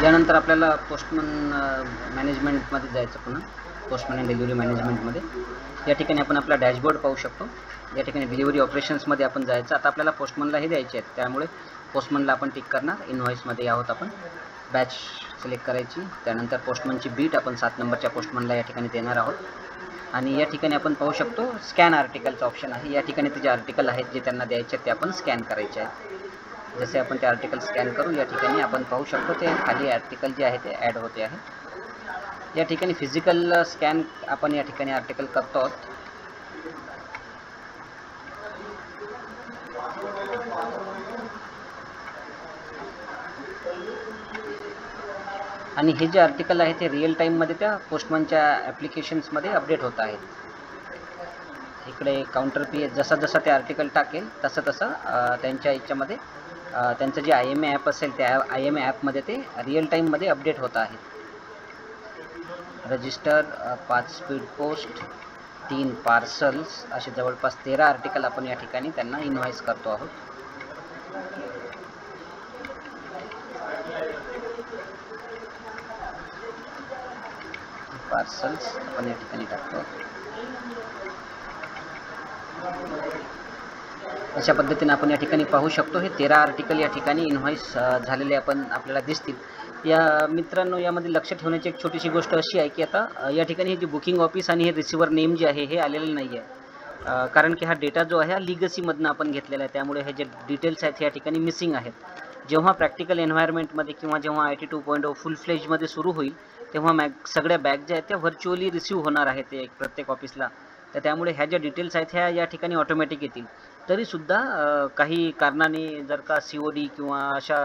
यानंतर आपल्याला पोस्टमन मॅनेजमेंटमध्ये जायचं, पुन्हा पोस्टमन अँड डिलिव्हरी मॅनेजमेंटमध्ये. या ठिकाणी आपण आपला डॅशबोर्ड पाहू शकतो. या ठिकाणी डिलिव्हरी ऑपरेशन्समध्ये आपण जायचं. आता आपल्याला पोस्टमनला हे द्यायचे आहेत, त्यामुळे पोस्टमनला आपण टिक करणार. इनव्हॉइसमध्ये आहोत आपण. बॅच सिलेक्ट करायची. त्यानंतर पोस्टमनची बीट आपण 7 नंबरच्या पोस्टमनला या ठिकाणी देणार आहोत. आणि या ठिकाणी आपण पाहू शकतो स्कॅन आर्टिकलचा ऑप्शन आहे. या ठिकाणी ते जे आर्टिकल आहेत जे त्यांना द्यायचे आहेत ते आपण स्कॅन करायचे आहेत. जसे आपण ते आर्टिकल स्कॅन करू, या ठिकाणी आपण पाहू शकतो ते खाली आर्टिकल जे आहे ते ॲड होते आहे. या ठिकाणी फिजिकल स्कॅन आपण या ठिकाणी आर्टिकल करतो आहोत. आणि हे जे आर्टिकल आहे ते रिअल टाईममध्ये त्या पोस्टमनच्या ॲप्लिकेशन्समध्ये अपडेट होत आहेत. इकडे काउंटर पी जसा जसा ते आर्टिकल टाकेल तसं तसं त्यांच्या याच्यामध्ये त्यांचं जे IMA ॲप असेल त्या IMA ॲपमध्ये ते रिअल टाईममध्ये अपडेट होत आहेत. रजिस्टर, 5 स्पीड पोस्ट, 3 पार्सल्स, असे जवळपास 13 आर्टिकल आपण या ठिकाणी त्यांना इनव्हॉइस करतो आहोत. पार्सल्स आपण या ठिकाणी टाकतो. अशा पद्धतीने आपण या ठिकाणी पाहू शकतो हे 13 आर्टिकल या ठिकाणी इनव्हॉइस झालेले आपण आपल्याला दिसतील. या मित्रांनो, यामध्ये लक्ष ठेवण्याची एक छोटीशी गोष्ट अशी आहे की आता या ठिकाणी हे जे बुकिंग ऑफिस आणि हे रिसिव्हर नेम जे आहे हे आलेलं नाही आहे, कारण की हा डेटा जो आहे हा लिगसीमधनं आपण घेतलेला आहे. त्यामुळे हे जे डिटेल्स आहेत या ठिकाणी मिसिंग आहेत. जेव्हा प्रॅक्टिकल एन्व्हायरमेंटमध्ये किंवा जेव्हा IT 2.0 फुल फ्लेजमध्ये सुरू होईल तेव्हा सगळ्या बॅग ज्या आहेत त्या व्हर्च्युअली रिसिव्ह होणार आहेत ते प्रत्येक ऑफिसला. तर त्यामुळे ह्या ज्या डिटेल्स आहेत ह्या या ठिकाणी ऑटोमॅटिक येतील. तरीसुद्धा काही कारणाने जर का COD किंवा अशा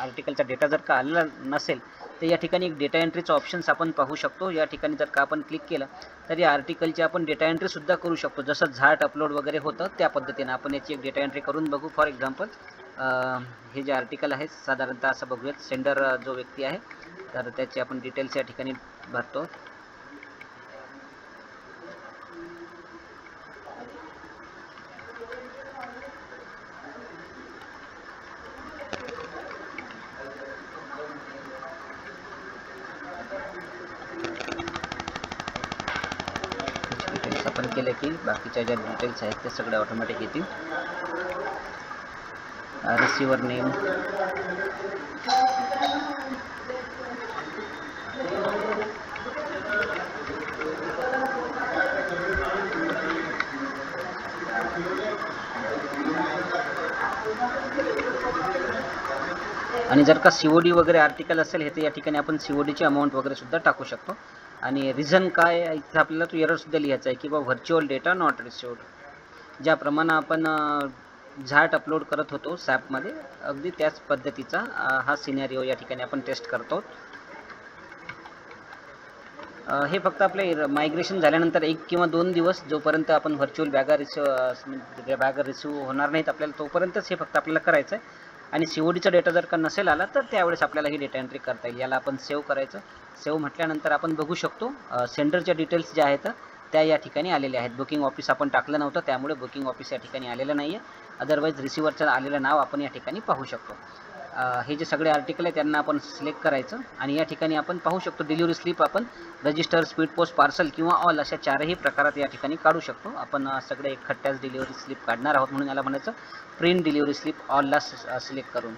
आर्टिकलचा डेटा जर का आलेला नसेल तर या ठिकाणी एक डेटा एंट्रीचा ऑप्शन्स आपण पाहू शकतो. या ठिकाणी जर का आपण क्लिक केलं तर या आर्टिकलची आपण डेटा एंट्रीसुद्धा करू शकतो. जसं झाट अपलोड वगैरे होतं त्या पद्धतीनं आपण याची एक डेटा एंट्री करून बघू. फॉर एक्झाम्पल हे जे आर्टिकल आहे साधारणतः असं बघूयात. सेंडर जो व्यक्ती आहे तर त्याची आपण डिटेल्स या ठिकाणी भरतो. डिटेल्स आपण केले की बाकीच्या ज्या डिटेल्स आहेत ते सगळे ऑटोमॅटिक येतील. रिसिव्हर नेम, आणि जर का COD वगैरे आर्टिकल असेल हे तर या ठिकाणी आपण CODची अमाऊंट वगैरे सुद्धा टाकू शकतो. आणि रिझन काय इथं आपल्याला तो एररसुद्धा लिहायचा आहे की बा व्हर्च्युअल डेटा नॉट रिसिव्ड. ज्याप्रमाणे आपण झाट अपलोड करत होतो सॅपमध्ये अगदी त्याच पद्धतीचा हा सिनेरिओ या ठिकाणी आपण टेस्ट करतो. हे फक्त आपले मायग्रेशन झाल्यानंतर 1 किंवा 2 दिवस जोपर्यंत आपण व्हर्च्युअल बॅगा रिसिव्ह होणार नाहीत आपल्याला तोपर्यंतच हे फक्त आपल्याला करायचं आहे. आणि CODचा डेटा जर का नसेल आला तर त्यावेळेस आपल्याला ही डेटा एंट्री करता येईल. याला आपण सेव्ह करायचं. सेव्ह म्हटल्यानंतर आपण बघू शकतो सेंडरच्या डिटेल्स ज्या आहेत त्या या ठिकाणी आलेल्या आहेत. बुकिंग ऑफिस आपण टाकलं नव्हतं त्यामुळे बुकिंग ऑफिस या ठिकाणी आलेलं नाही आहे. अदरवाईज रिसिव्हरचं आलेलं नाव आपण या ठिकाणी पाहू शकतो. हे जे सगळे आर्टिकल आहे त्यांना आपण सिलेक्ट करायचं आणि या ठिकाणी आपण पाहू शकतो डिलिव्हरी स्लिप आपण रजिस्टर, स्पीड पोस्ट, पार्सल किंवा ऑल अशा 4ही प्रकारात या ठिकाणी काढू शकतो. आपण सगळे एकखट्ट्याच डिलिव्हरी स्लिप काढणार आहोत म्हणून याला म्हणायचं प्रिंट डिलिव्हरी स्लिप ऑलला सिलेक्ट करून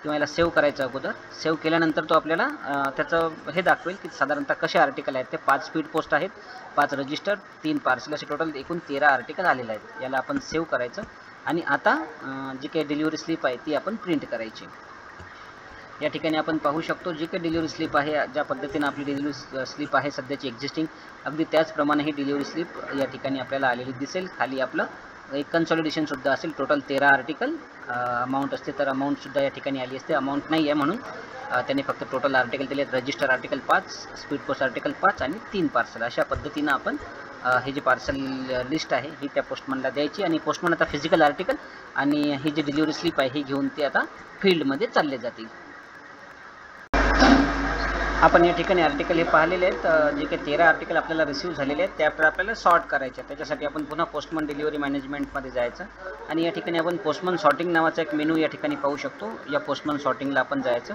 किंवा याला सेव्ह करायचं. अगोदर सेव्ह केल्यानंतर तो आपल्याला त्याचं हे दाखवेल की साधारणतः कसे आर्टिकल आहेत ते. 5 स्पीड पोस्ट आहेत, 5 रजिस्टर, 3 पार्सल, असे टोटल एकूण 13 आर्टिकल आलेले आहेत. याला आपण सेव्ह करायचं आणि आता जी काही डिलिव्हरी स्लिप आहे ती आपण प्रिंट करायची. या ठिकाणी आपण पाहू शकतो जी काही डिलिव्हरी स्लिप आहे, ज्या पद्धतीनं आपली डिलिव्हरी स्लिप आहे सध्याची एक्झिस्टिंग अगदी त्याचप्रमाणे ही डिलिव्हरी स्लिप या ठिकाणी आपल्याला आलेली दिसेल. खाली आपलं एक कन्सॉलिडेशनसुद्धा असेल. टोटल 13 आर्टिकल अमाऊंट असते तर अमाऊंटसुद्धा या ठिकाणी आली असते. अमाऊंट नाही आहे म्हणून त्यांनी फक्त टोटल आर्टिकल दिले. Register article 5, speed post article 5 आणि 3 पार्सल. अशा पद्धतीनं आपण हे जे पार्सल लिस्ट आहे ही त्या पोस्टमनला द्यायची आणि पोस्टमन आता फिजिकल आर्टिकल आणि ही जी डिलिव्हरी स्लिप आहे ही घेऊन ते आता फील्डमध्ये चालले जातील. आपण या ठिकाणी आर्टिकल हे पाहिलेले आहेत. जे काही 13 आर्टिकल आपल्याला रिसीव्ह झालेले आहेत त्या आपल्याला सॉर्ट करायचे. त्याच्यासाठी आपण पुन्हा पोस्टमन डिलिव्हरी मॅनेजमेंटमध्ये जायचं आणि या ठिकाणी आपण पोस्टमन सॉर्टिंग नावाचा एक मेनू या ठिकाणी पाहू शकतो. या पोस्टमन सॉर्टिंगला आपण जायचं.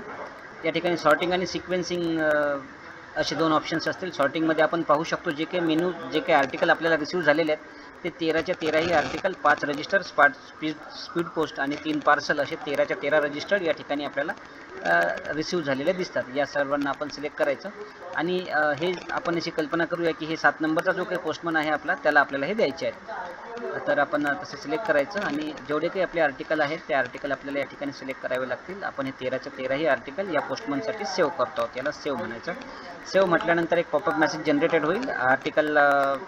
या ठिकाणी सॉर्टिंग आणि सिक्वेन्सिंग असे दोन ऑप्शन्स असतील. सॉर्टिंगमध्ये आपण पाहू शकतो जे काही आर्टिकल आपल्याला रिसीव्ह झालेले आहेत ते 13च्या 13ही आर्टिकल, 5 रजिस्टर, स्पीड पोस्ट आणि 3 पार्सल असे 13च्या 13 रजिस्टर्ड या ठिकाणी आपल्याला रिसीव्ह झालेले दिसतात. या सर्वांना आपण सिलेक्ट करायचं आणि हे आपण अशी कल्पना करूया की हे 7 नंबरचा जो काही पोस्टमन आहे त्याला आपल्याला हे द्यायचे आहेत. तर आपण तसं सिलेक्ट करायचं आणि जेवढे काही आपले आर्टिकल आहेत ते आर्टिकल आपल्याला या ठिकाणी सिलेक्ट करावे लागतील. आपण हे 13च्या 13ही आर्टिकल या पोस्टमनसाठी सेव्ह करतो आहोत. याला सेव्ह म्हणायचं. सेव्ह म्हटल्यानंतर एक पॉपअप मेसेज जनरेटेड होईल. आर्टिकल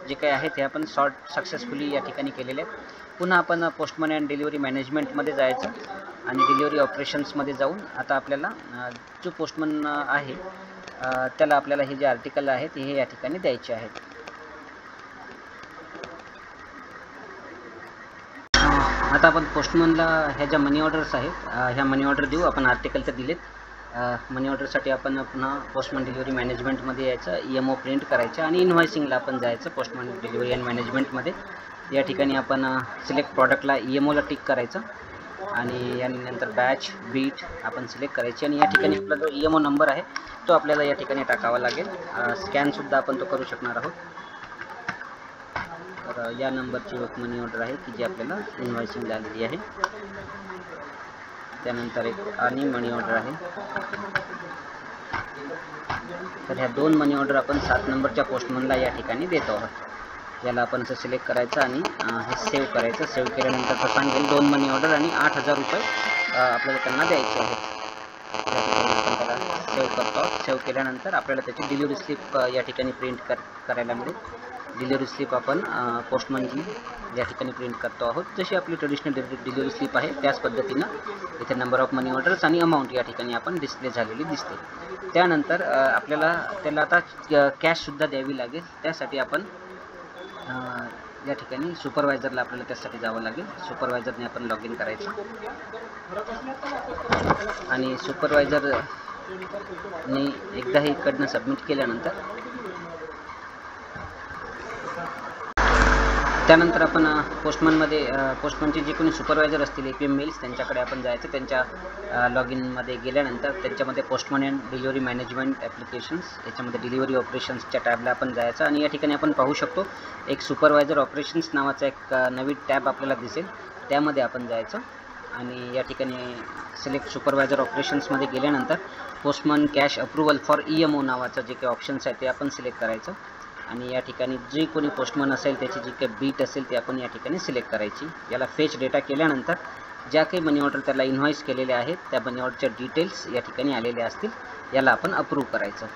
जे काही आहेत हे आपण सॉर्ट सक्सेसफुली या ठिकाणी केलेले आहेत. पुन्हा आपण पोस्टमन अँड डिलिव्हरी मॅनेजमेंटमध्ये जायचं आणि डिलिव्हरी ऑपरेशन्समध्ये जाऊन आता आपल्याला जो पोस्टमन आहे त्याला आपल्याला हे जे आर्टिकल आहेत हे या ठिकाणी द्यायचे आहेत. आता आपण पोस्टमनला ह्या ज्या मनी ऑर्डर्स आहेत ह्या मनी ऑर्डर देऊ. आपण आर्टिकल तर दिलेत. मनी ऑर्डरसाठी आपण पुन्हा पोस्टमन डिलिव्हरी मॅनेजमेंटमध्ये यायचं, EMO प्रिंट करायचं आणि इन्व्हॉइसिंगला आपण जायचं पोस्टमन डिलिव्हरी अँड मॅनेजमेंटमध्ये. या ठिकाणी आपण सिलेक्ट प्रॉडक्टला EMOला टिक करायचं आणि यानंतर बॅच बीट आपण सिलेक्ट करायची आणि या ठिकाणी आपला जो EMO नंबर आहे तो आपल्याला या ठिकाणी टाकावा लागेल. स्कॅनसुद्धा आपण तो करू शकणार आहोत. तर या नंबरची एक मनी ऑर्डर आहे की जी आपल्याला इन्व्हॉइसिंग झालेली आहे. त्यानंतर एक आणि मनी ऑर्डर आहे. तर ह्या 2 मनी ऑर्डर आपण 7 नंबरच्या पोस्टमनला या ठिकाणी देतो आहोत. याला आपण असं सिलेक्ट करायचं आणि हे सेव्ह करायचं. सेव्ह केल्यानंतर तो सांगेल 2 मनी ऑर्डर आणि 8,000 रुपये आपल्याला त्यांना द्यायचे आहेत. आपण त्याला सेव्ह करतो. सेव्ह केल्यानंतर आपल्याला त्याची डिलिव्हरी स्लिप या ठिकाणी प्रिंट करायला मिळेल. डिलिव्हरी स्लिप आपण पोस्टमनची या ठिकाणी प्रिंट करतो आहोत. जशी आपली ट्रेडिशनल डिलिव्हरी स्लिप आहे त्याच पद्धतीनं इथे नंबर ऑफ मनी ऑर्डर्स आणि अमाऊंट या ठिकाणी आपण डिस्प्ले झालेली दिसते. त्यानंतर आपल्याला त्याला आता कॅशसुद्धा द्यावी लागेल. त्यासाठी आपण या ठिकाणी सुपरवायझरला आपल्याला त्यासाठी जावं लागेल. सुपरवायझरने आपण लॉग इन करायचं आणि सुपरवायझरने एकदा हे इकडनं सबमिट केल्यानंतर त्यानंतर आपण पोस्टमनचे जे कोणी सुपरवायझर असतील APM मेल्स त्यांच्याकडे आपण जायचं. त्यांच्या लॉग इनमध्ये गेल्यानंतर त्यांच्यामध्ये postman and delivery management applications याच्यामध्ये डिलिव्हरी ऑपरेशन्सच्या टॅबला आपण जायचं आणि या ठिकाणी आपण पाहू शकतो एक सुपरवायझर ऑपरेशन्स नावाचा एक नवीन टॅब आपल्याला दिसेल. त्यामध्ये आपण जायचं आणि या ठिकाणी सिलेक्ट सुपरवायझर ऑपरेशन्समध्ये गेल्यानंतर postman cash approval for EMO नावाचं जे काही ऑप्शन्स आहे ते आपण सिलेक्ट करायचं आणि या ठिकाणी जे कोणी पोस्टमन असेल त्याची जी काही बीट असेल ती आपण या ठिकाणी सिलेक्ट करायची. याला फेच डेटा केल्यानंतर ज्या काही मनी ऑर्डर त्याला इन्व्हॉइस केलेले आहेत त्या मनी ऑर्डरच्या डिटेल्स या ठिकाणी आलेल्या असतील. याला आपण अप्रूव्ह करायचं.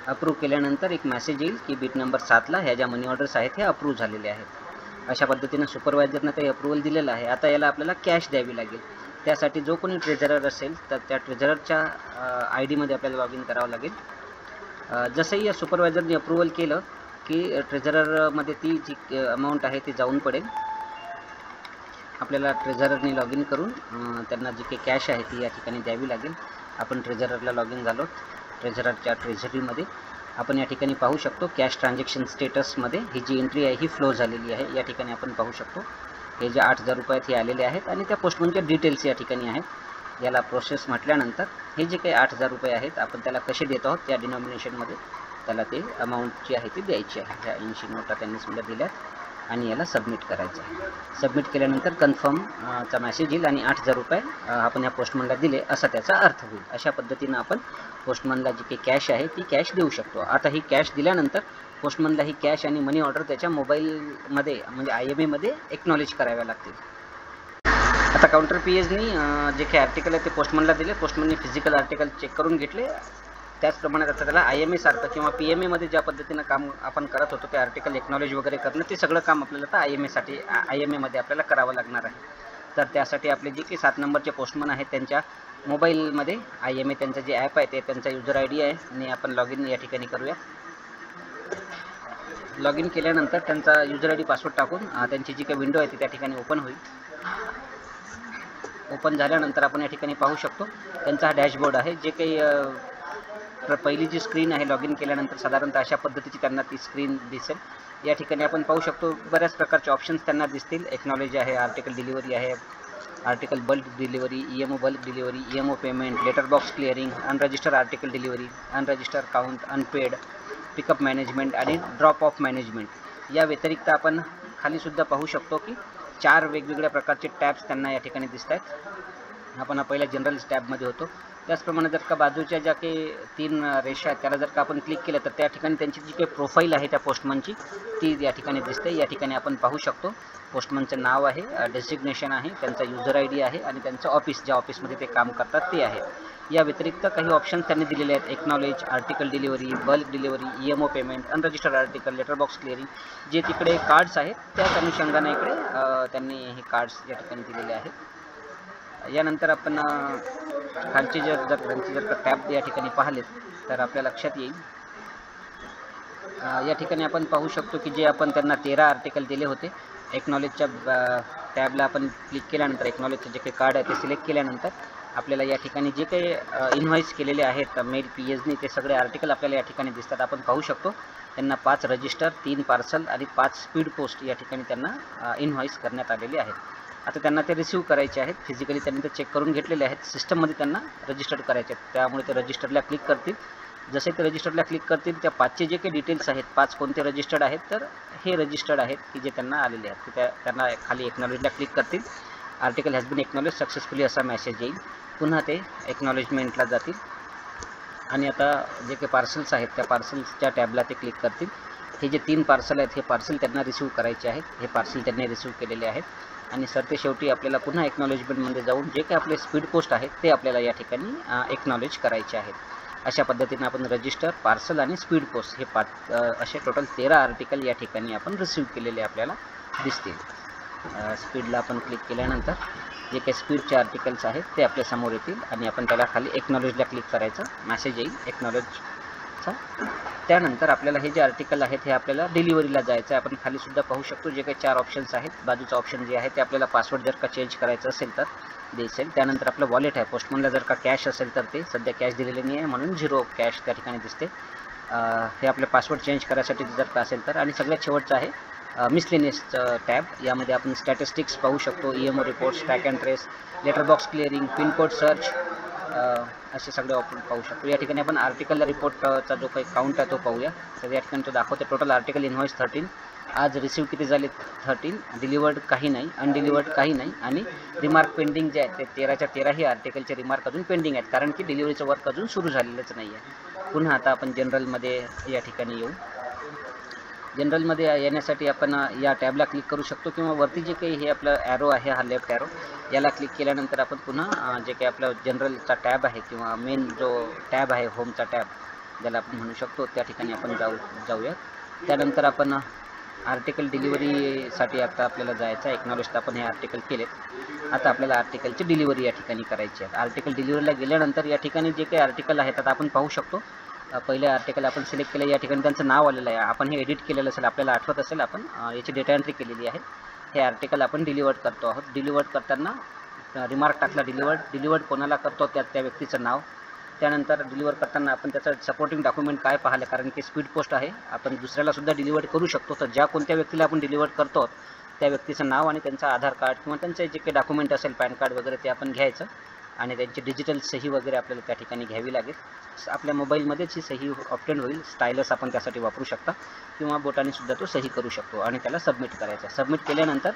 अप्रूव्ह केल्यानंतर एक मेसेज येईल की बीट नंबर 7ला ह्या ज्या मनी ऑर्डर्स आहेत हे अप्रूव्ह झालेले आहेत. अशा पद्धतीनं सुपरवायझरनं ते अप्रूव्हल दिलेलं आहे. आता याला आपल्याला कॅश द्यावी लागेल. त्यासाठी जो कोणी ट्रेझरर असेल तर त्या ट्रेझररच्या ID मध्ये आपल्याला लॉग इन करावं लागेल. जसंही या सुपरवायझरने अप्रूव्हल केलं की ट्रेझररमध्ये ती जी अमाऊंट आहे ती जाऊन पडेल. आपल्याला ट्रेझररने लॉग इन करून त्यांना जी काही कॅश आहे ती या ठिकाणी द्यावी लागेल. आपण ट्रेझररला लॉग इन झालो. ट्रेझररच्या ट्रेझरीमध्ये आपण या ठिकाणी पाहू शकतो कॅश ट्रान्झॅक्शन स्टेटसमध्ये ही जी एंट्री आहे ही फ्लो झालेली आहे. या ठिकाणी आपण पाहू शकतो हे जे 8,000 रुपये हे आलेले आहेत आणि त्या पोस्टमनच्या डिटेल्स या ठिकाणी आहेत. याला प्रोसेस म्हटल्यानंतर हे जे काही 8,000 रुपये आहेत आपण त्याला कसे देतो आहोत त्या डिनॉमिनेशनमध्ये त्याला ते अमाऊंट जी आहे ती द्यायची आहे. ह्या 80 नोटा त्यांनी सुद्धा दिल्यात आणि याला सबमिट करायचं आहे. सबमिट केल्यानंतर कन्फर्मचा मेसेज येईल आणि 8,000 रुपये आपण या पोस्टमनला दिले असा त्याचा अर्थ होईल. अशा पद्धतीनं आपण पोस्टमनला जी काही कॅश आहे ती कॅश देऊ शकतो. आता ही कॅश दिल्यानंतर पोस्टमनला ही कॅश आणि मनी ऑर्डर त्याच्या मोबाईलमध्ये म्हणजे IMA मध्ये एक्नॉलेज कराव्या लागतील. आता काउंटर PAsनी जे काही आर्टिकल आहे ते पोस्टमनला दिले. पोस्टमनने फिजिकल आर्टिकल चेक करून घेतले. त्याचप्रमाणे आता त्याला IMA सारखं किंवा PMA मध्ये ज्या पद्धतीनं काम आपण करत होतो ते आर्टिकल एक्नॉलेज वगैरे करणं ते सगळं काम आपल्याला आता IMA मध्ये आपल्याला करावं लागणार आहे. तर त्यासाठी आपले जे काही 7 नंबरचे पोस्टमन आहेत त्यांच्या मोबाईलमध्ये IMA त्यांचं जे ॲप आहे ते त्यांचा युजर ID आहे आणि आपण लॉग इन या ठिकाणी करूया. लॉग इन केल्यानंतर त्यांचा युजर ID पासवर्ड टाकून त्यांची जी काही विंडो आहे ती त्या ठिकाणी ओपन होईल. ओपन झाल्यानंतर आपण या ठिकाणी पाहू शकतो त्यांचा हा डॅशबोर्ड आहे. जे काही पहिली जी स्क्रीन आहे लॉग इन केल्यानंतर साधारणतः अशा पद्धतीची त्यांना ती स्क्रीन दिसेल. या ठिकाणी आपण पाहू शकतो बऱ्याच प्रकारचे ऑप्शन्स त्यांना दिसतील. एक्नॉलेज आहे, आर्टिकल डिलिव्हरी आहे, article bulk delivery, EMO bulk delivery, EMO payment, letter box clearing, unregister article delivery, unregister count, unpaid, pickup management आणि ड्रॉप ऑफ मॅनेजमेंट. या व्यतिरिक्त आपण खालीसुद्धा पाहू शकतो की 4 वेगवेगळ्या प्रकारचे टॅब्स त्यांना या ठिकाणी दिसत आहेत. आपण पहिल्या जनरल टॅबमध्ये होतो. त्याचप्रमाणे जर का बाजूच्या ज्या काही 3 रेषा आहेत त्याला जर का आपण क्लिक केलं तर त्या ठिकाणी त्यांची जी काही प्रोफाईल आहे त्या पोस्टमनची ती या ठिकाणी दिसते. या ठिकाणी आपण पाहू शकतो पोस्टमनचं नाव आहे, डेसिग्नेशन आहे, त्यांचा युजर ID आहे आणि त्यांचं ऑफिस, ज्या ऑफिसमध्ये ते काम करतात ते आहे. या व्यतिरिक्त काही ऑप्शन्स त्यांनी दिलेले आहेत. Acknowledge, article delivery, bulk delivery, EMO payment, unregistered article, letter box clearing, जे तिकडे कार्ड्स आहेत त्याच अनुषंगाने इकडे त्यांनी हे कार्ड्स या ठिकाणी दिलेले आहेत. यानंतर आपण खालचे त्यांचे जर का टॅब या ठिकाणी पाहिलेत तर आपल्या लक्षात येईल. या ठिकाणी आपण पाहू शकतो की जे आपण त्यांना 13 आर्टिकल दिले होते, एक्नॉलेजच्या टॅबला आपण क्लिक केल्यानंतर एक्नॉलेजचे जे काही कार्ड आहे ते सिलेक्ट केल्यानंतर आपल्याला या ठिकाणी जे काही इन्व्हॉइस केलेले आहेत मेल PSनी ते सगळे आर्टिकल आपल्याला या ठिकाणी दिसतात. आपण पाहू शकतो त्यांना 5 रजिस्टर, 3 पार्सल आणि 5 स्पीड पोस्ट या ठिकाणी त्यांना इन्व्हॉइस करण्यात आलेले आहेत. आता त्यांना ते रिसीव्ह करायचे आहेत. फिजिकली त्यांनी ते चेक करून घेतलेले आहेत. सिस्टममध्ये त्यांना रजिस्टर्ड करायचे आहेत. त्यामुळे ते रजिस्टरला क्लिक करतील. जसे ते रजिस्टरला क्लिक करतील त्या 5चे जे काही डिटेल्स आहेत, 5 कोणते रजिस्टर्ड आहेत तर हे रजिस्टर्ड आहेत की जे त्यांना आलेले आहेत. ते त्यांना खाली एक्नॉलेजला क्लिक करतील. Article has been acknowledge successfully असा मेसेज येईल. पुन्हा ते एक्नॉलेजमेंटला जातील आणि आता जे काही पार्सल्स आहेत त्या पार्सल्सच्या टॅबला ते क्लिक करतील. हे जे 3 पार्सल आहेत हे पार्सल त्यांना रिसीव्ह करायचे आहेत. हे पार्सल त्यांनी रिसीव्ह केलेले आहेत आणि सरते शेवटी आपल्याला पुन्हा एक्नॉलेजमेंटमध्ये जाऊन जे काही आपले स्पीड पोस्ट आहेत ते आपल्याला या ठिकाणी एक्नॉलेज करायचे आहेत. अशा पद्धतीने आपण रजिस्टर, पार्सल आणि स्पीड पोस्ट हे असे टोटल 13 आर्टिकल या ठिकाणी आपण रिसीव्ह केलेले आपल्याला दिसतील. स्पीडला आपण क्लिक केल्यानंतर जे काही स्पीडचे आर्टिकल्स आहेत ते आपल्या समोर येतील आणि आपण त्याला खाली एक्नॉलेजला क्लिक करायचं, मेसेज येईल एक्नॉलेजचा. त्यानंतर आपल्याला हे जे आर्टिकल आहेत हे आपल्याला डिलिव्हरीला जायचं आहे. आपण खालीसुद्धा पाहू शकतो जे काही 4 ऑप्शन्स आहेत. बाजूचं ऑप्शन जे आहे ते आपल्याला पासवर्ड जर का चेंज करायचं असेल तर दिसेल. त्यानंतर आपलं वॉलेट आहे. पोस्टमनला जर का कॅश असेल तर ते सध्या कॅश दिलेले नाही आहे म्हणून 0 कॅश त्या ठिकाणी दिसते. हे आपले पासवर्ड चेंज करायसाठी जर का असेल तर. आणि सगळ्यात शेवटचं आहे मिसलेनियसचं टॅब. यामध्ये आपण स्टॅटिस्टिक्स पाहू शकतो, EMO reports, track and trace, letter box clearing, pincode search असे सगळे आपण पाहू शकतो. या ठिकाणी आपण आर्टिकल रिपोर्टचा जो काही काउंट आहे तो पाहूया. तर या ठिकाणी तो दाखवते टोटल आर्टिकल इन्व्हॉइस 13. आज रिसीव्ह किती झाले 13, डिलिवर्ड काही नाही, अनडिलिवर्ड काही नाही आणि रिमार्क पेंडिंग जे आहेत ते 13च्या 13 ही आर्टिकलचे रिमार्क अजून पेंडिंग आहेत कारण की डिलिव्हरीचं वर्क अजून सुरू झालेलंच नाही आहे. पुन्हा आता आपण जनरलमध्ये या ठिकाणी येऊ. जनरलमध्ये येण्यासाठी आपण या टॅबला क्लिक करू शकतो किंवा वरती जे काही हे आपलं ॲरो आहे, हा लेफ्ट ॲरो, याला क्लिक केल्यानंतर आपण पुन्हा जे काही आपलं जनरलचा टॅब आहे किंवा मेन जो टॅब आहे, होमचा टॅब ज्याला आपण म्हणू शकतो, त्या ठिकाणी आपण जाऊया. त्यानंतर आपण आर्टिकल डिलिव्हरीसाठी आता आपल्याला जायचं आहे. एक्नॉलेज आपण हे आर्टिकल केलेत. आता आपल्याला आर्टिकलची डिलिव्हरी या ठिकाणी करायची आहे. आर्टिकल डिलिव्हरीला गेल्यानंतर या ठिकाणी जे काही आर्टिकल आहेत आता आपण पाहू शकतो. पहिले आर्टिकल आपण सिलेक्ट केलं, या ठिकाणी त्यांचं नाव आलेलं आहे. आपण हे एडिट केलेलं असेल, आपल्याला आठवत असेल, आपण याची डेटा एंट्री केलेली आहे. हे आर्टिकल आपण डिलिव्हर्ड करतो आहोत. डिलिव्हर्ड करताना रिमार्क टाकला डिलिव्हर्ड कोणाला करतो त्या व्यक्तीचं नाव. त्यानंतर डिलिव्हर करताना आपण त्याचं सपोर्टिंग डॉक्युमेंट काय पाहिलं कारण की स्पीड पोस्ट आहे, आपण दुसऱ्यालासुद्धा डिलिव्हर्ड करू शकतो. तर ज्या कोणत्या व्यक्तीला आपण डिलिव्हर्ड करतो त्या व्यक्तीचं नाव आणि त्यांचं आधार कार्ड किंवा त्यांचं जे काही डॉक्युमेंट असेल, पॅन कार्ड वगैरे, ते आपण घ्यायचं आणि त्यांची डिजिटल सही वगैरे आपल्याला त्या ठिकाणी घ्यावी लागेल. आपल्या मोबाईलमध्येच ही सही ऑप्टेन होईल. स्टायलस आपण त्यासाठी वापरू शकता किंवा बोटानेसुद्धा तो सही करू शकतो आणि त्याला सबमिट करायचं आहे. सबमिट केल्यानंतर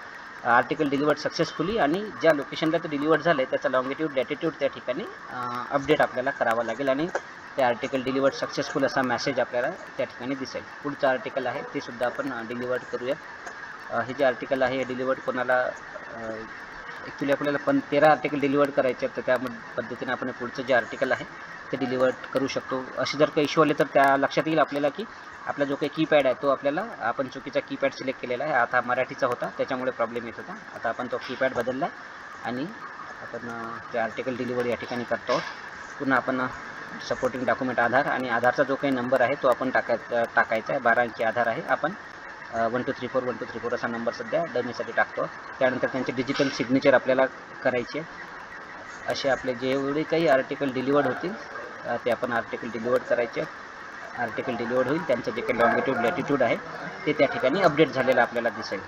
आर्टिकल डिलिव्हर्ड सक्सेसफुली आणि ज्या लोकेशनला ते डिलिव्हर्ड झालं आहे त्याचा लॉंगिट्यूड, लॅटिट्यूड त्या ठिकाणी अपडेट आपल्याला करावा लागेल आणि ते आर्टिकल डिलिव्हर्ड सक्सेसफुल असा मेसेज आपल्याला त्या ठिकाणी दिसेल. पुढचं आर्टिकल आहे ते सुद्धा आपण डिलिव्हर्ड करूया. हे जे आर्टिकल आहे हे डिलिव्हर्ड कोणाला, ॲक्च्युली आपल्याला 13 आर्टिकल डिलिव्हर्ड करायचे आहेत, तर त्या पद्धतीने आपण पुढचं जे आर्टिकल आहे ते डिलिव्हर्ड करू शकतो. असे जर काही इश्यू आले तर त्या लक्षात येईल आपल्याला की आपला जो काही कीपॅड आहे तो आपल्याला, आपण चुकीचा कीपॅड सिलेक्ट केलेला आहे. आता मराठीचा होता त्याच्यामुळे प्रॉब्लेम येत होता. आता आपण तो कीपॅड बदलला आणि आपण ते आर्टिकल डिलिव्हरी या ठिकाणी करतो. पुन्हा आपण सपोर्टिंग डॉक्युमेंट आधार आणि आधारचा जो काही नंबर आहे तो आपण टाकायचा आहे. 12 अंकी आधार आहे. आपण 1234 असा नंबर सध्या डमीसाठी टाकतो. त्यानंतर त्यांचे डिजिटल सिग्नेचर आपल्याला करायचे. असे आपले जेवढे काही आर्टिकल डिलिव्हर्ड होतील ते आपण आर्टिकल डिलिव्हर्ड करायचे. आर्टिकल डिलिव्हर्ड होईल, त्यांचं जे काही लॉंगिट्यूड, लॅटिट्यूड आहे ते त्या ठिकाणी अपडेट झालेलं आपल्याला दिसेल.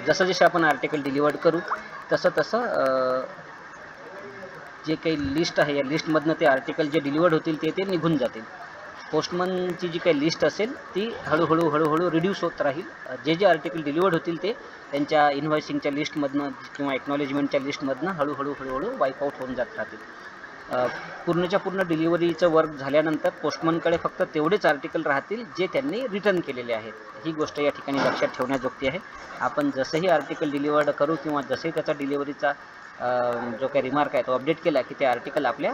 जसं जसं आपण आर्टिकल डिलिव्हर्ड करू तसं जे काही लिस्ट आहे या लिस्टमधनं ते आर्टिकल जे डिलिवर्ड होतील ते निघून जातील. पोस्टमनची जी काही लिस्ट असेल ती हळूहळू रिड्यूस होत राहील. जे आर्टिकल डिलिवर्ड होतील ते त्यांच्या इन्व्हॉइसिंगच्या लिस्टमधनं किंवा एक्नॉलेजमेंटच्या लिस्टमधनं हळूहळू वाईपआउट होऊन जात राहतील. पूर्णच्या पूर्ण डिलिव्हरीचं वर्क झाल्यानंतर पोस्टमनकडे फक्त तेवढेच आर्टिकल राहतील जे त्यांनी रिटर्न केलेले आहेत. ही गोष्ट या ठिकाणी लक्षात ठेवण्याजोगती आहे. आपण जसंही आर्टिकल डिलिवर्ड करू किंवा जसंही त्याचा डिलिव्हरीचा जो काही रिमार्क आहे तो अपडेट केला की ते आर्टिकल आपल्या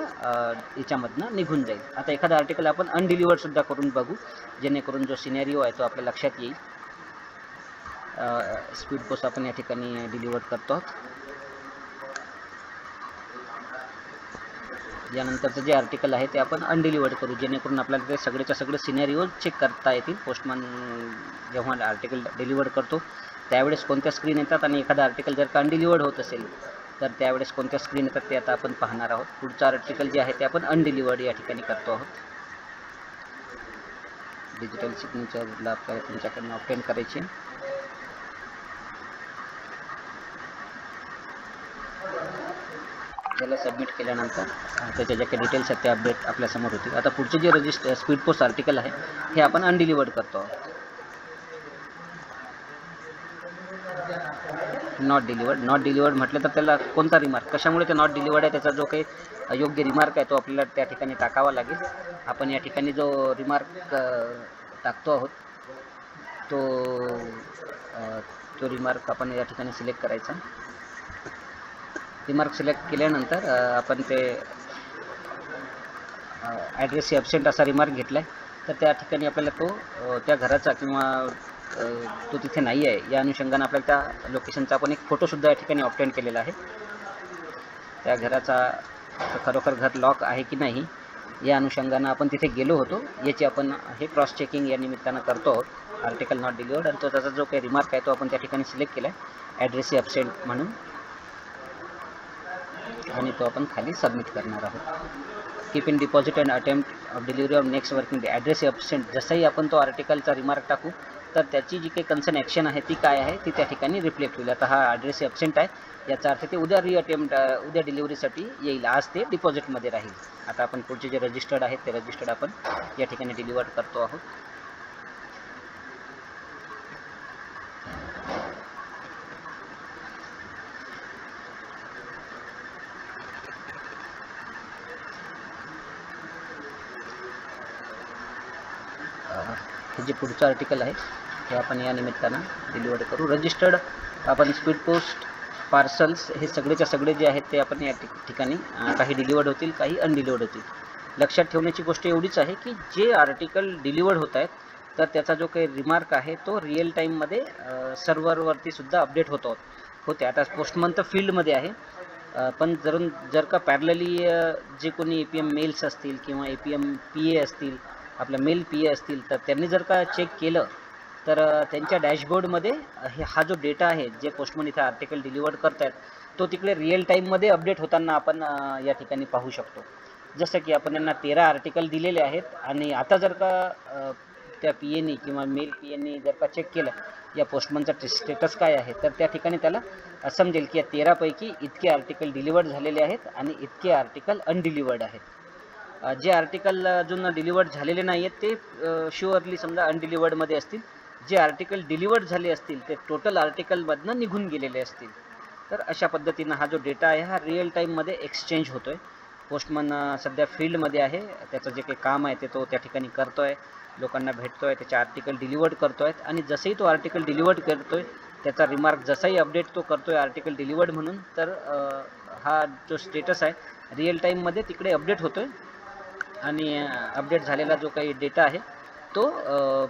याच्यामधनं निघून जाईल. आता एखादा आर्टिकल आपण अनडिलिवर्डसुद्धा करून बघू, जेणेकरून जो सिनेरिओ आहे तो आपल्या लक्षात येईल. स्पीड पोस्ट आपण या ठिकाणी डिलिवर्ड करतो आहोत. यानंतरचं जे आर्टिकल आहे ते आपण अनडिलिवर्ड करू, जेणेकरून आपल्याला ते सगळेच्या सगळे सिनेरिओ चेक करता येतील. पोस्टमन जेव्हा आर्टिकल डिलिवर्ड करतो त्यावेळेस कोणत्या स्क्रीन येतात आणि एखादा आर्टिकल जर का अनडिलिवर्ड होत असेल तर त्यावेळेस कोणत्या स्क्रीन येतात ते आता आपण पाहणार आहोत. पुढचं आर्टिकल जे आहे ते आपण अनडिलिवर्ड या ठिकाणी करतो आहोत. डिजिटल सिग्नेचरला आपल्याला तुमच्याकडनं ऑप्टेन करायची. त्याला सबमिट केल्यानंतर त्याच्या ज्या काही डिटेल्स आहेत ते अपडेट आपल्यासमोर होतील. आता पुढचे जे स्पीड पोस्ट आर्टिकल आहे हे आपण अनडिलिवर्ड करतो आहोत. नॉट डिलिवर्ड म्हटलं तर त्याला कोणता रिमार्क, कशामुळे ते नॉट डिलिवर्ड आहे त्याचा जो काही योग्य रिमार्क आहे तो आपल्याला त्या ठिकाणी टाकावा लागेल. आपण या ठिकाणी जो रिमार्क टाकतो आहोत तो रिमार्क आपण या ठिकाणी सिलेक्ट करायचा. रिमार्क सिलेक्ट केल्यानंतर आपण ते ॲड्रेस ॲब्सेंट असा रिमार्क घेतला आहे तर त्या ठिकाणी आपल्याला तो त्या घराचा किंवा तो तिथे नाही आहे या अनुषंगानं आपल्याला त्या लोकेशनचा आपण एक फोटोसुद्धा या ठिकाणी ऑप्टेन केलेला आहे. त्या घराचा खरोखर घर लॉक आहे की नाही या अनुषंगानं आपण तिथे गेलो होतो याची आपण हे क्रॉस चेकिंग या निमित्तानं करतो आहोत. आर्टिकल नॉट डिलिवर्ड आणि तो त्याचा जो काही रिमार्क आहे तो आपण त्या ठिकाणी सिलेक्ट केला आहे ॲड्रेस ॲब्सेंट म्हणून आणि तो आपण खाली सबमिट करणार आहोत. Keep in deposit and attempt of delivery of next working day. Address absent जसंही आपण तो आर्टिकलचा रिमार्क टाकू तर त्याची जी काही कन्सर्न ॲक्शन आहे ती काय आहे ती त्या ठिकाणी रिफ्लेक्ट होईल. आता हा ॲड्रेस ॲब्सेंट आहे याचा अर्थ ते उद्या उद्या डिलिव्हरीसाठी येईल, आज ते डिपॉझिटमध्ये राहील. आता आपण पुढचे जे रजिस्टर्ड आहेत ते रजिस्टर्ड आपण या ठिकाणी डिलिव्हर करतो आहोत. हे जे पुढचं आर्टिकल आहे हे आपण या निमित्तानं डिलिव्हर करू. रजिस्टर्ड आपण स्पीड पोस्ट पार्सल्स हे सगळेच्या सगळे जे आहेत ते आपण या ठिकाणी काही डिलिवर्ड होतील, काही अनडिलिवर्ड होतील. लक्षात ठेवण्याची गोष्ट एवढीच आहे की जे आर्टिकल डिलिवर्ड होत आहेत तर त्याचा जो काही रिमार्क आहे तो रिअल टाईममध्ये सर्व्हरवरती सुद्धा अपडेट होते. आता पोस्टमन तर फील्डमध्ये आहे, पण जर का पॅरलली जे कोणी APM मेल्स असतील किंवा APM PA असतील, आपल्या मेल PA असतील तर त्यांनी जर का चेक केलं तर त्यांच्या डॅशबोर्डमध्ये हा जो डेटा आहे जे पोस्टमन इथे आर्टिकल डिलिवर्ड करत आहेत तो तिकडे रिअल टाईममध्ये अपडेट होताना आपण या ठिकाणी पाहू शकतो. जसं की आपण यांना 13 आर्टिकल दिलेले आहेत आणि आता जर का त्या PAनी किंवा मेल PAनी जर का चेक केलं या पोस्टमनचा स्टेटस काय आहे तर त्या ठिकाणी त्याला समजेल की या 13 पैकी इतके आर्टिकल डिलिवर्ड झालेले आहेत आणि इतके आर्टिकल अनडिलिवर्ड आहेत. जे आर्टिकल अजून डिलिवर्ड झालेले नाही आहेत ते शुअरली समजा अनडिलिवर्डमध्ये असतील. जे आर्टिकल डिलिवर्ड झाले असतील ते टोटल आर्टिकलमधनं निघून गेलेले असतील. तर अशा पद्धतीनं हा जो डेटा आहे हा रिअल टाईममध्ये एक्सचेंज होतो आहे. पोस्टमन सध्या फील्डमध्ये आहे, त्याचं जे काही काम आहे ते तो त्या ठिकाणी करतो आहे, लोकांना भेटतो आहे, त्याचे आर्टिकल डिलिवर्ड करतो आहे आणि जसंही तो आर्टिकल डिलिवर्ड करतो आहे त्याचा रिमार्क जसाही अपडेट तो करतो आहे आर्टिकल डिलिवर्ड म्हणून तर हा जो स्टेटस आहे रिअल टाईममध्ये तिकडे अपडेट होतो आहे आणि अपडेट झालेला जो काही डेटा आहे तो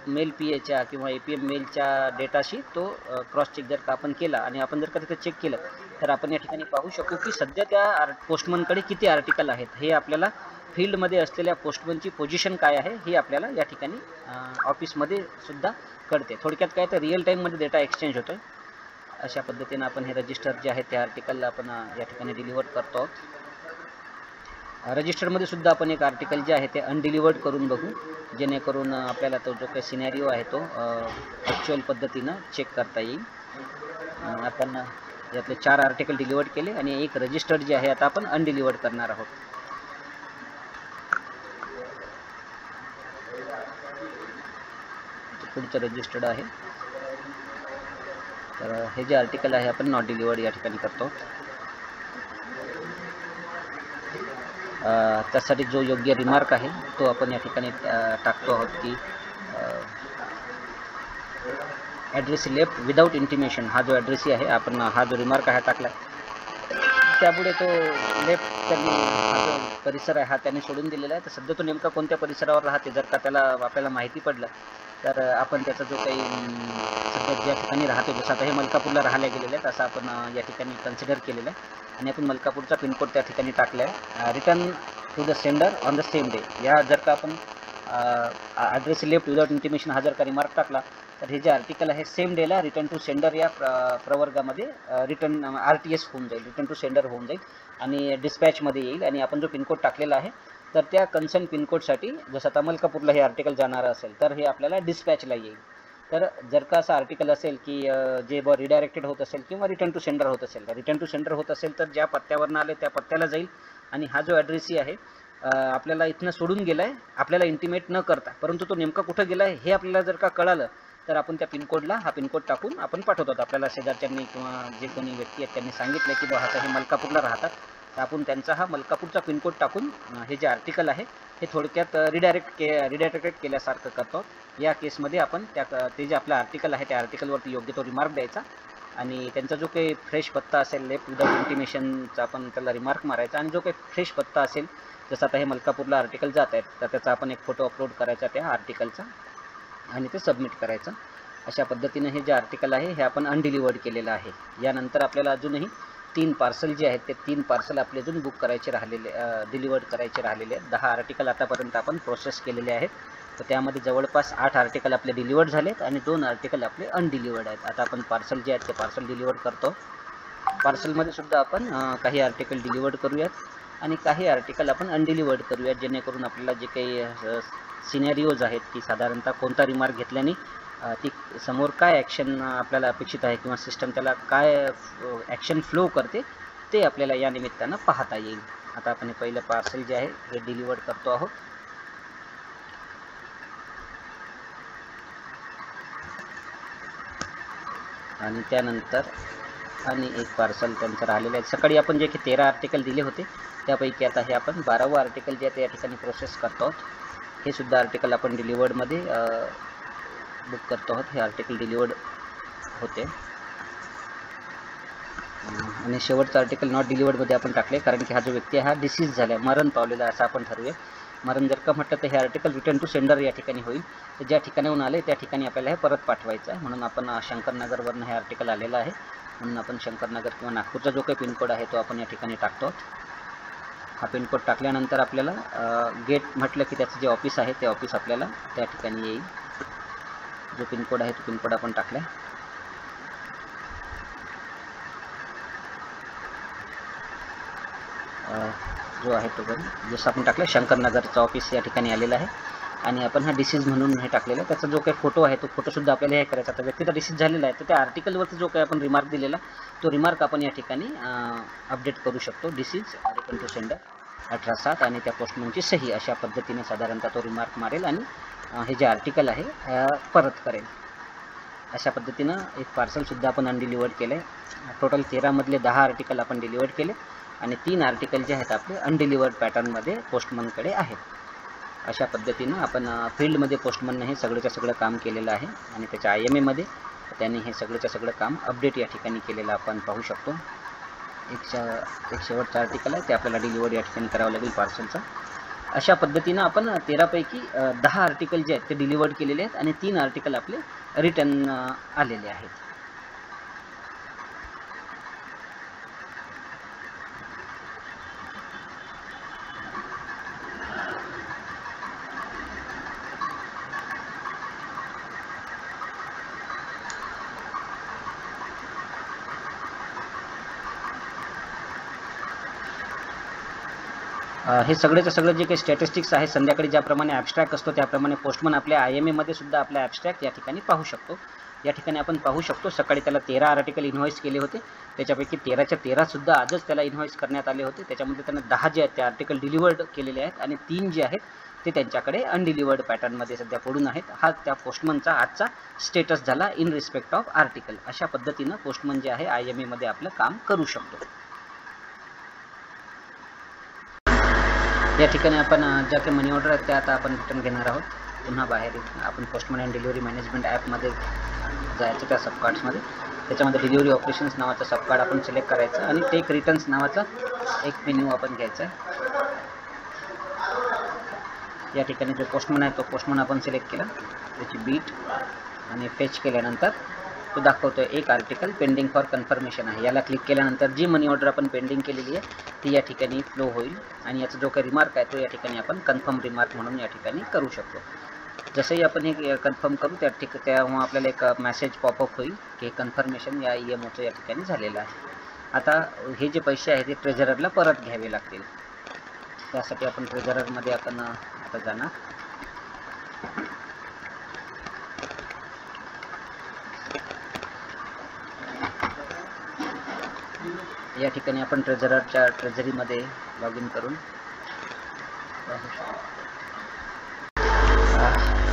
मेल PAच्या किंवा APM मेलच्या डेटाशी तो क्रॉस चेक जर का आपण केला आणि आपण जर का तिथे चेक केलं तर आपण या ठिकाणी पाहू शकू की सध्या त्या पोस्टमनकडे किती आर्टिकल आहेत. हे आपल्याला फील्डमध्ये असलेल्या पोस्टमनची पोझिशन काय आहे हे आपल्याला या ठिकाणी ऑफिसमध्ये सुद्धा कळते. थोडक्यात काय तर रिअल टाईममध्ये डेटा एक्सचेंज होतो आहे. अशा पद्धतीनं आपण हे रजिस्टर जे आहे त्या आर्टिकलला आपण या ठिकाणी डिलिव्हर करतो आहोत. रजिस्टरमध्ये सुद्धा आपण एक आर्टिकल जे आहे ते अनडिलिवर्ड करून बघू, जेणेकरून आपल्याला तो जो काही सिनॅरिओ आहे तो ॲक्च्युअल पद्धतीनं चेक करता येईल. आपण यातले 4 आर्टिकल डिलिव्हर्ड केले आणि एक रजिस्टर्ड जे आहे आता आपण अनडिलिव्हर्ड करणार आहोत. पुढचं रजिस्टर्ड आहे. तर हे जे आर्टिकल आहे आपण नॉट डिलिव्हर्ड या ठिकाणी करतो. त्यासाठी जो योग्य रिमार्क आहे तो आपण या ठिकाणी टाकतो आहोत की ॲड्रेस लेफ्ट विदाउट इंटिमेशन. हा जो ॲड्रेस आहे आपण हा जो रिमार्क आहे टाकला त्यापुढे तो लेफ्ट त्यांनी हा जो परिसर आहे हा त्यांनी सोडून दिलेला आहे. तर सध्या तो नेमका कोणत्या परिसरावर राहते जर का त्याला आपल्याला माहिती पडलं तर आपण त्याचा जो काही सध्या ज्या ठिकाणी राहतो, जसं आता हे मलकापूरला राहायला गेलेलं आहे तसं आपण या ठिकाणी कन्सिडर केलेलं आहे आणि आपण मलकापूरचा पिनकोड त्या ठिकाणी टाकला आहे. Return to the sender on the same day. या जर का आपण ॲड्रेस लेफ्ट विदाउट इंटिमेशन हा जर का रिमार्क टाकला तर हे जे आर्टिकल आहे सेम डेला रिटर्न टू सेंडर या प्रवर्गामध्ये रिटर्न RTS होऊन जाईल, रिटर्न टू सेंडर होऊन जाईल आणि डिस्पॅचमध्ये येईल. आणि आपण जो पिनकोड टाकलेला आहे तर त्या कन्सर्न पिनकोडसाठी जसं आता मलकापूरला हे आर्टिकल जाणार असेल तर हे आपल्याला डिस्पॅचला येईल. तर जर का असं आर्टिकल असेल की जे रिडायरेक्टेड होत असेल किंवा रिटर्न टू सेंडर होत असेल, तर रिटर्न टू सेंडर होत असेल तर ज्या पत्त्यावरनं आले त्या पत्त्याला जाईल. आणि हा जो ॲड्रेसही आहे आपल्याला इथनं सोडून गेला आहे आपल्याला इंटिमेट न करता, परंतु तो नेमका कुठं गेला आहे हे आपल्याला जर का कळालं तर आपण त्या पिनकोडला हा पिनकोड टाकून आपण पाठवतो. आपल्याला शेजारच्यांनी किंवा जे कोणी व्यक्ती आहेत त्यांनी सांगितलं की बाबा हे मलकापूरला राहतात तर आपण त्यांचा हा मलकापूरचा पिनकोड टाकून हे जे आर्टिकल आहे हे थोडक्यात रिडायरेक्टेड केल्यासारखं करतो. या केसमध्ये आपण ते जे आपलं आर्टिकल आहे त्या आर्टिकलवरती योग्य तो रिमार्क द्यायचा आणि त्यांचा जो काही फ्रेश पत्ता असेल लेफ्ट विदाउट इंटिमेशनचा आपण त्याला रिमार्क मारायचा आणि जो काही फ्रेश पत्ता असेल जसं आता हे मलकापूरला आर्टिकल जात आहेत तर त्याचा आपण एक फोटो अपलोड करायचा त्या आर्टिकलचा आणि ते सबमिट करायचं. अशा पद्धतीने हे जे आर्टिकल आहे हे आपण अनडिलिव्हर्ड केलेलं आहे. यानंतर आपल्याला अजूनही 3 पार्सल जे आहेत ते 3 पार्सल आपले अजून बुक करायचे राहिलेले डिलिव्हर्ड करायचे राहिलेले आहेत. 10 आर्टिकल आतापर्यंत आपण प्रोसेस केलेले आहेत. तर त्यामध्ये जवळपास 8 आर्टिकल आपले डिलिव्हर्ड झालेत आणि 2 आर्टिकल आपले अनडिलिव्हर्ड आहेत. आता आपण पार्सल जे आहेत ते पार्सल डिलिव्हर्ड करतो. पार्सलमध्ये सुद्धा आपण काही आर्टिकल डिलिव्हर्ड करूयात आणि काही आर्टिकल आपण अनडिलिव्हर्ड करूयात जेणेकरून आपल्याला जे काही सिनेरिओज आहेत की साधारणतः कोणता रिमार्क घेतल्याने ती समोर काय ॲक्शन आपल्याला अपेक्षित आहे किंवा सिस्टम त्याला काय ॲक्शन फ्लो करते ते आपल्याला या निमित्तानं पाहता येईल. आता आपण हे पहिलं पार्सल जे आहे हे डिलिव्हर्ड करतो आहोत. आणि त्यानंतर आणि एक पार्सल त्यांचं राहिलेलं आहे. सकाळी आपण जे की 13 आर्टिकल दिले होते त्यापैकी आता हे आपण 12वं आर्टिकल जे आहे ते या ठिकाणी प्रोसेस करतो आहोत. हे सुद्धा आर्टिकल आपण डिलिव्हर्डमध्ये बुक करतो आहोत. हे आर्टिकल डिलिव्हर्ड होते आणि शेवटचं आर्टिकल नॉट डिलिव्हर्डमध्ये आपण टाकले कारण की हा जो व्यक्ती आहे हा डिसीज झाला आहे, मरण पावलेला असं आपण ठरवूया. मरण जर का म्हटलं तर हे आर्टिकल रिटर्न टू सेंडर या ठिकाणी होईल. तर ज्या ठिकाणाहून आले त्या ठिकाणी आपल्याला हे परत पाठवायचं आहे. म्हणून आपण शंकरनगरवरनं हे आर्टिकल आलेलं आहे म्हणून आपण शंकरनगर किंवा नागपूरचा जो काही पिनकोड आहे तो आपण या ठिकाणी टाकतो. हा पिनकोड टाकल्यानंतर आपल्याला गेट म्हटलं की त्याचं जे ऑफिस आहे ते ऑफिस आपल्याला त्या ठिकाणी येईल. जो पिनकोड आहे तो पिनकोड आपण टाकला जो आहे तो जसं आपण टाकलं शंकरनगरचं ऑफिस या ठिकाणी आलेलं आहे आणि आपण हा डिसीज म्हणून हे टाकलेला आहे. त्याचा जो काही फोटो आहे तो फोटोसुद्धा आपल्याला हे करायचा. आता व्यक्तीचा डिसीज झालेला आहे तर त्या आर्टिकलवरती जो काही आपण रिमार्क दिलेला तो रिमार्क आपण या ठिकाणी अपडेट करू शकतो. डिसीज रिटर्न टू सेंडर 18/7 आणि त्या पोस्टमनची सही अशा पद्धतीने साधारणतः तो रिमार्क मारेल आणि हे जे आर्टिकल आहे परत करेल. अशा पद्धतीनं एक पार्सलसुद्धा आपण अनडिलिव्हर्ड केलं आहे. टोटल 13 मधले 10 आर्टिकल आपण डिलिव्हर्ड केले आणि 3 आर्टिकल जे आहेत आपले अनडिलिव्हर्ड पॅटर्नमध्ये पोस्टमनकडे आहेत. अशा पद्धतीनं आपण फील्डमध्ये पोस्टमनने हे सगळंच्या सगळं काम केलेलं आहे आणि त्याच्या IMA त्यांनी हे सगळंच्या सगळं काम अपडेट या ठिकाणी केलेलं आपण पाहू शकतो. एक शेवटचं आर्टिकल आहे ते आपल्याला डिलिव्हर्ड या ठिकाणी करावं लागेल पार्सलचं. अशा पद्धतीनं आपण 13 पैकी 10 आर्टिकल जे आहेत ते डिलिव्हर्ड केलेले आहेत आणि 3 आर्टिकल आपले रिटर्न आलेले आहेत. हे सगळेचं सगळं जे काही स्टॅटिस्टिक्स आहे संध्याकाळी ज्याप्रमाणे ॲबस्ट्रॅक्ट असतो त्याप्रमाणे पोस्टमन आपल्या IMA सुद्धा आपला ॲबस्ट्रॅक्ट या ठिकाणी पाहू शकतो. या ठिकाणी आपण पाहू शकतो सकाळी त्याला 13 आर्टिकल इन्व्हॉइस केले होते, त्याच्यापैकी 13च्या 13 सुद्धा आजच त्याला इन्व्हॉइस करण्यात आले होते. त्याच्यामध्ये त्यानं 10 जे आहेत ते आर्टिकल डिलिव्हर्ड केलेले आहेत आणि 3 जे आहेत ते त्यांच्याकडे अनडिलिव्हर्ड पॅटर्नमध्ये सध्या पडून आहेत. हा त्या पोस्टमनचा आजचा स्टेटस झाला इन रिस्पेक्ट ऑफ आर्टिकल. अशा पद्धतीनं पोस्टमन जे आहे IMA मध्ये आपलं काम करू शकतो. या ठिकाणी आपण ज्या काही मनी ऑर्डर आहेत त्या आता आपण रिटर्न घेणार आहोत. पुन्हा बाहेर आपण पोस्टमन अँड डिलिव्हरी मॅनेजमेंट ॲपमध्ये जायचं त्या सबकार्ड्समध्ये. त्याच्यामध्ये डिलिव्हरी ऑपरेशन्स नावाचा सबकार्ड आपण सिलेक्ट करायचं आणि टेक रिटर्न्स नावाचा एक मेन्यू आपण घ्यायचा आहे. या ठिकाणी जो पोस्टमन आहे तो पोस्टमन आपण सिलेक्ट केला, त्याची बीट आणि फेच केल्यानंतर तो दाखवतोय एक आर्टिकल पेंडिंग फॉर कन्फर्मेशन आहे. याला क्लिक केल्यानंतर जी मनी ऑर्डर आपण पेंडिंग केलेली आहे ती या ठिकाणी फ्लो होईल आणि याचा जो काही रिमार्क आहे तो या ठिकाणी आपण कन्फर्म रिमार्क म्हणून या ठिकाणी करू शकतो. जसंही आपण हे कन्फर्म करू तेव्हा आपल्याला एक मेसेज पॉपअप होईल की कन्फर्मेशन या EMOचं या ठिकाणी झालेलं आहे. आता हे जे पैसे आहेत ते ट्रेझररला परत घ्यावे लागतील. त्यासाठी आपण ट्रेझररमध्ये आपण आता जाणार. या ठिकाणी आपण ट्रेझररच्या ट्रेझरीमध्ये लॉग इन करून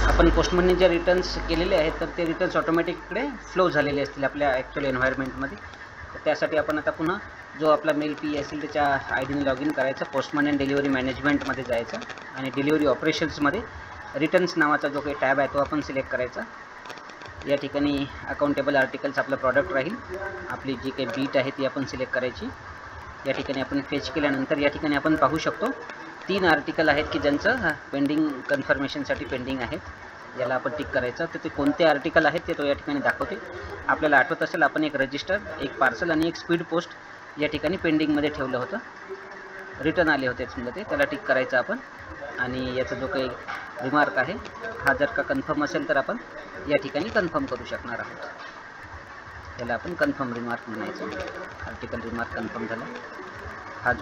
आपण पोस्टमनने जे रिटर्न्स केलेले आहेत तर ते रिटर्न्स ऑटोमॅटिक इकडे फ्लो झालेले असतील आपल्या ॲक्च्युअल एन्व्हायरमेंटमध्ये. तर त्यासाठी आपण आता पुन्हा जो आपला मेल पी असेल त्याच्या आयडीने लॉग इन करायचं, पोस्टमन अँड डिलिव्हरी मॅनेजमेंटमध्ये जायचं आणि डिलिव्हरी ऑपरेशन्समध्ये रिटर्न्स नावाचा जो काही टॅब आहे तो आपण सिलेक्ट करायचा. या ठिकाणी अकाउंटेबल आर्टिकल्स आपलं प्रॉडक्ट राहील. आपली जी काही बीट आहे ती आपण सिलेक्ट करायची. या ठिकाणी आपण फेच केल्यानंतर या ठिकाणी आपण पाहू शकतो 3 आर्टिकल आहेत की ज्यांचं पेंडिंग कन्फर्मेशनसाठी पेंडिंग आहेत. याला आपण टिक करायचं. तर ते कोणते आर्टिकल आहेत ते तो या ठिकाणी दाखवते. आपल्याला आठवत असेल आपण एक रजिस्टर, एक पार्सल आणि एक स्पीड पोस्ट या ठिकाणी पेंडिंगमध्ये ठेवलं होतं. रिटर्न आले होते समजा ते, त्याला टिक करायचं आपण आणि याचा जो काही रिमार्क आहे हा जर का कन्फर्म असेल तर आपण या ठिकाणी कन्फर्म करू शकणार आहोत. त्याला आपण कन्फर्म रिमार्क म्हणायचं. आर्टिकल रिमार्क कन्फर्म झाला. हा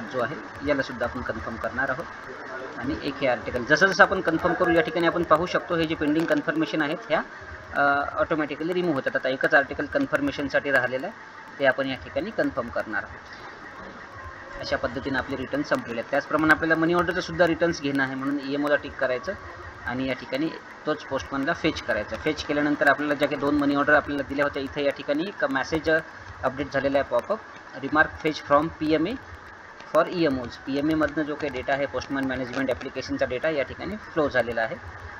जो आहे याला सुद्धा आपण कन्फर्म करणार आहोत आणि एक हे आर्टिकल जसं जसं आपण कन्फर्म करू या ठिकाणी आपण पाहू शकतो हे जे पेंडिंग कन्फर्मेशन आहेत ह्या ऑटोमॅटिकली रिमूव्ह होतात. आता एकच आर्टिकल कन्फर्मेशनसाठी राहिलेलं आहे ते आपण या ठिकाणी कन्फर्म करणार आहोत. अशा पद्धतीने आपले रिटर्न संपलेले आहेत. त्याचप्रमाणे आपल्याला मनी ऑर्डरचं सुद्धा रिटर्न्स घेणं आहे म्हणून EMOला टिक करायचं आणि या ठिकाणी तोच पोस्टमनला फेच करायचा. फेच केल्यानंतर आपल्याला ज्या काही 2 मनी ऑर्डर आपल्याला दिल्या होत्या इथे या ठिकाणी एक मेसेज अपडेट झालेला आहे popup, remark fetch from PMA for EMOज. PMAमधनं जो काही डेटा आहे पोस्टमन मॅनेजमेंट ॲप्लिकेशनचा डेटा या ठिकाणी फ्लो झालेला आहे.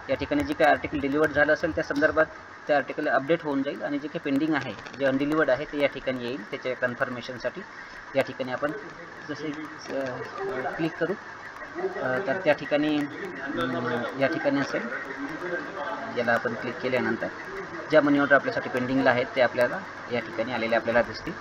या ठिकाणी जे काही आर्टिकल डिलिव्हर्ड झालं असेल त्या संदर्भात ते आर्टिकल अपडेट होऊन जाईल आणि जे काही पेंडिंग आहे जे अनडिलिव्हर्ड आहे ते या ठिकाणी येईल त्याच्या कन्फर्मेशनसाठी. या ठिकाणी आपण जसे क्लिक करू तर त्या ठिकाणी या ठिकाणी असेल, याला आपण क्लिक केल्यानंतर ज्या मनी ऑर्डर आपल्यासाठी पेंडिंगला आहेत ते आपल्याला या ठिकाणी आलेले आपल्याला दिसतील.